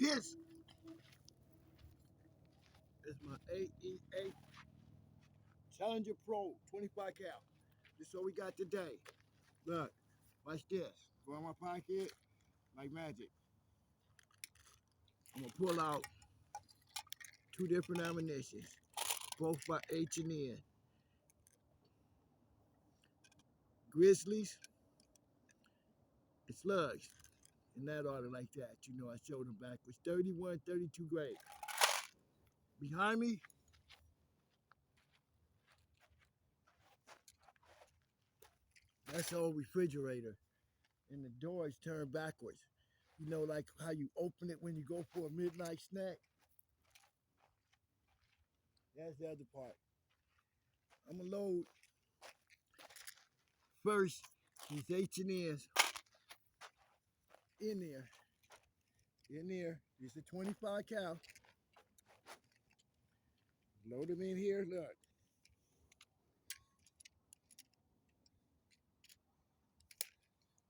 pissed. It's my AEA Challenger Pro 25 cal. This is what we got today. Look, watch this. Go in my pocket like magic. I'm gonna pull out two different ammunitions, both by H&N. Grizzlies and SLUGS. In that order like that. You know, I showed them backwards. 31, 32 grade. Behind me, that's the old refrigerator. And the door is turned backwards. You know, like how you open it when you go for a midnight snack? That's the other part. I'm gonna load first these H&Ns in there. In there. This is a 25 cal. Load them in here. Look.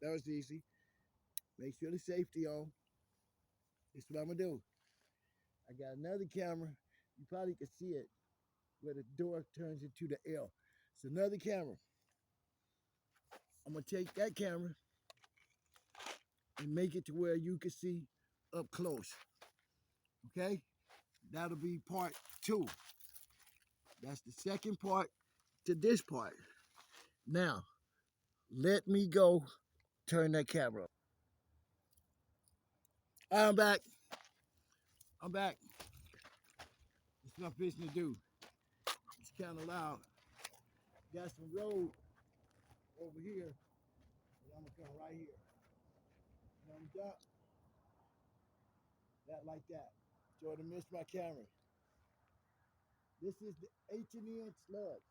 That was easy. Make sure the safety on. This is what I'm gonna do. I got another camera. You probably can see it where the door turns into the L. It's another camera. I'm gonna take that camera and make it to where you can see up close. Okay? That'll be part 2. That's the second part to this part. Now, let me go turn that camera. I'm back. I'm back. That's what I'm fixing to do. It's kind of loud. Got some road over here, but I'm gonna come right here. Thumbs up. That like that. Jordan missed my camera. This is the H&N SLUGS.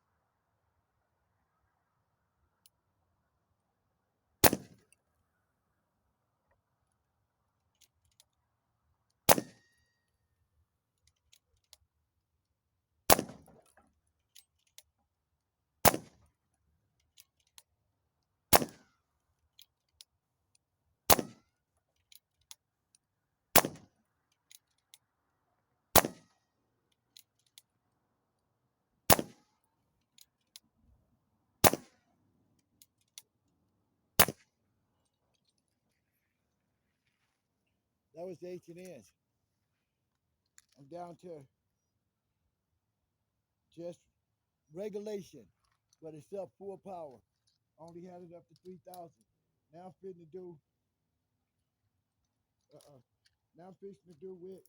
That was the H&Ns. I'm down to just regulation, but it's up full power. Only had it up to 3,000. Now I'm fitting to do, now I'm fixing to do with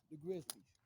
the Grizzlies.